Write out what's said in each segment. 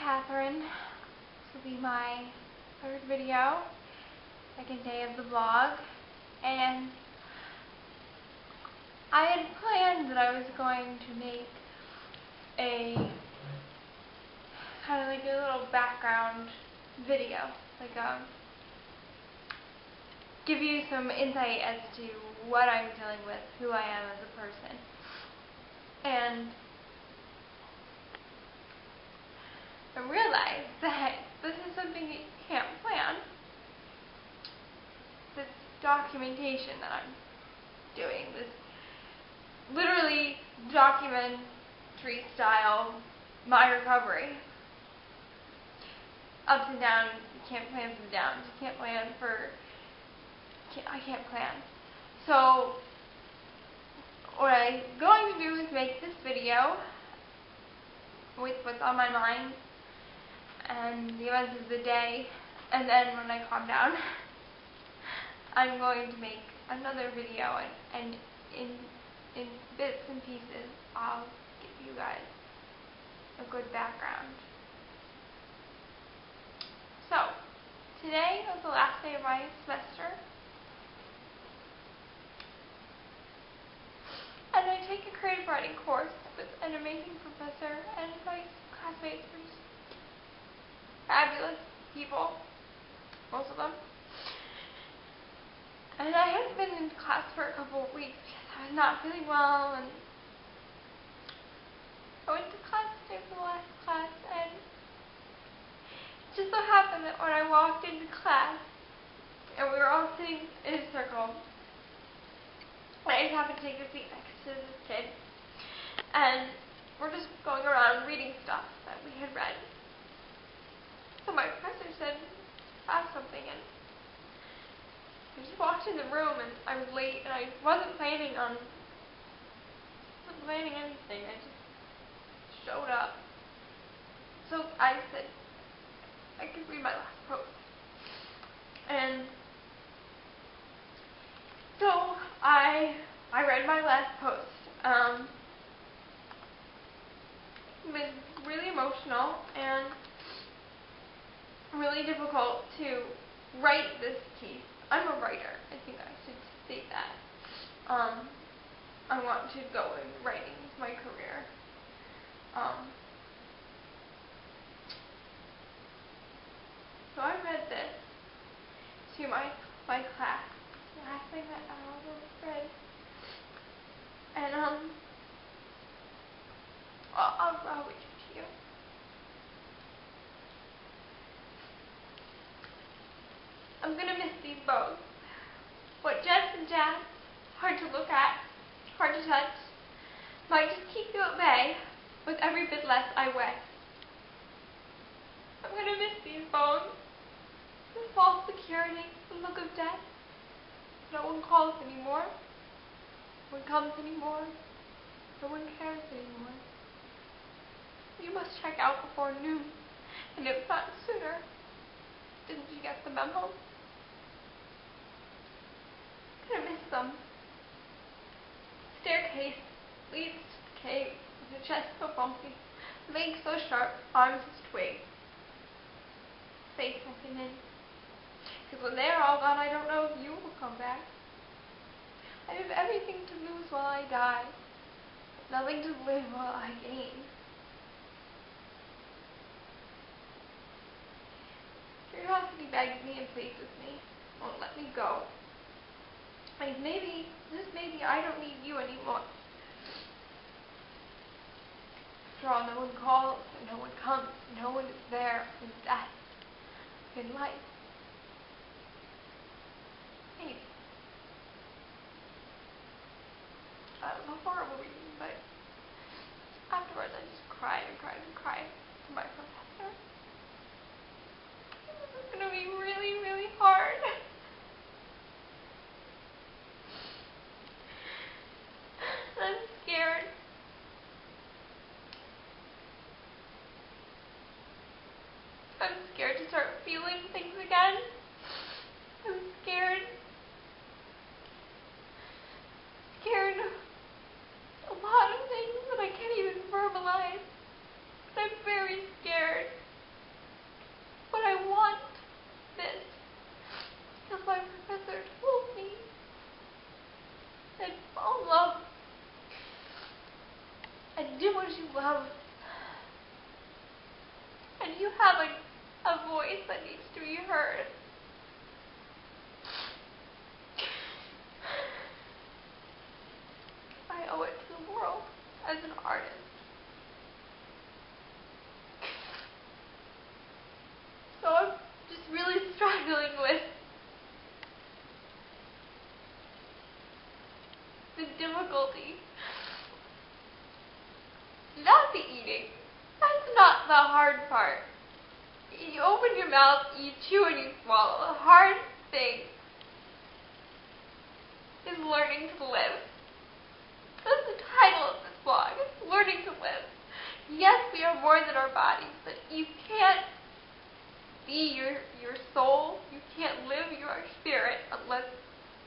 Catherine. This will be my third video, second day of the vlog, and I had planned that I was going to make a kind of like a little background video, like give you some insight as to what I'm dealing with, who I am as a person. And I realized that this is something that you can't plan. This documentation that I'm doing, this literally documentary style, my recovery. Ups and downs, you can't plan for the downs, you can't plan for, I can't plan. So what I'm going to do is make this video with what's on my mind and the events of the day, and then when I calm down, I'm going to make another video, and in bits and pieces I'll give you guys a good background. So, today was the last day of my semester, and I take a creative writing course with an amazing professor, and my classmates are just fabulous people, most of them. And I hadn't been in class for a couple of weeks because I was not feeling well, and I went to class today for the last class, and it just so happened that when I walked into class, and we were all sitting in a circle, I just happened to take a seat next to this kid, and we're just going around reading stuff that we had read. So my professor said, ask something, and I just walked in the room, and I was late, and I wasn't planning anything. I just showed up. So I said I could read my last post, and so I read my last post. It was really emotional and really difficult to write this piece. I'm a writer. I think I should state that. I want to go in writing as my career. So I read this to my class. The last thing that I ever read. And I'll read it to you. I'm gonna miss these bows. What Jets and Jazz, hard to look at, hard to touch, might just keep you at bay with every bit less I weigh. I'm gonna miss these bones, the false security, the look of death. No one calls anymore, no one comes anymore, no one cares anymore. You must check out before noon, and if not sooner. Didn't you get the memo? I'm gonna miss them. Staircase leads to the cave, with a chest so bumpy, legs so sharp, arms as twigs. Say something in. Because when they're all gone, I don't know if you will come back. I have everything to lose while I die, but nothing to live while I gain. Curiosity begs me and pleads with me, won't let me go. Like just maybe I don't need you anymore. After all, no one calls, and no one comes, and no one is there in death, in life. Maybe. That was a horrible reading, but afterwards I just cried and cried and cried to my professor. This is going to be really, really hard. I'm scared. I'm scared to start feeling things again. I'm scared. Scared of a lot of things that I can't even verbalize. But I'm very scared. you love. And you have a voice that needs to be heard. I owe it to the world as an artist. So I'm just really struggling with the difficulty. Not the eating. That's not the hard part. You open your mouth, you chew and you swallow. The hard thing is learning to live. That's the title of this blog. It's learning to live. Yes, we are more than our bodies, but you can't be your soul, you can't live your spirit unless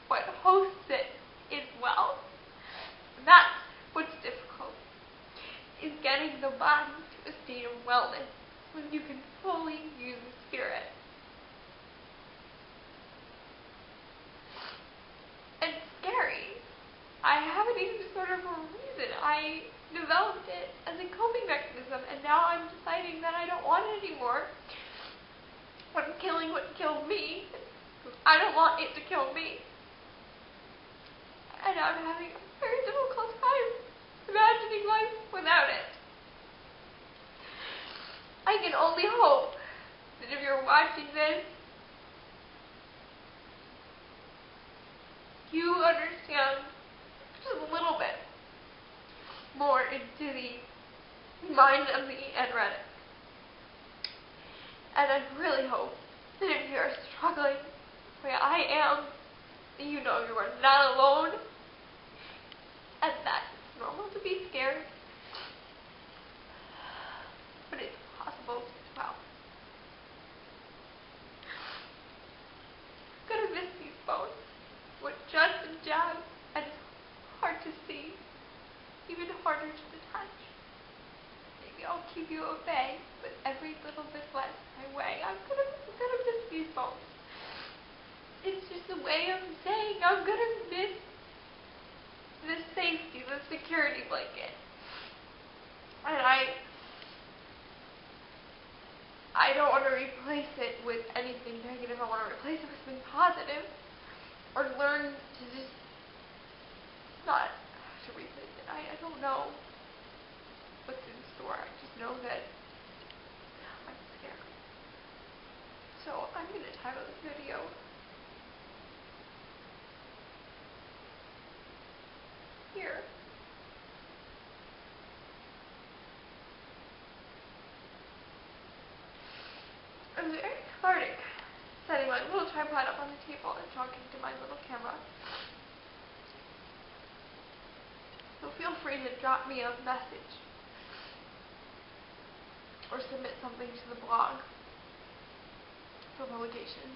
what hosts it is well. And that's what's difficult, is getting the body to a state of wellness when you can fully use the spirit. And it's scary. I have an eating disorder for a reason. I developed it as a coping mechanism, and now I'm deciding that I don't want it anymore. I'm killing what killed me. I don't want it to kill me. And I'm having a very difficult time imagining life without it. I can only hope that if you're watching this, you understand just a little bit more into the mind of the anoretic. And I really hope that if you are struggling the way I am, that you know you are not alone, and that it's normal to be scared, but it's possible as well. I'm gonna miss these bones with just a jab, and it's hard to see, even harder to touch. Maybe I'll keep you at bay, but every little bit less I weigh, I'm gonna miss these bones. It's just a way of saying I'm gonna miss the safety, the security blanket. And I don't want to replace it with anything negative. I want to replace it with something positive, or learn to just not have to replace it. I don't know what's in store. I just know that I'm scared. So I'm going to title this video here. I'm very cathartic setting my little tripod up on the table and talking to my little camera. So feel free to drop me a message or submit something to the blog for publication.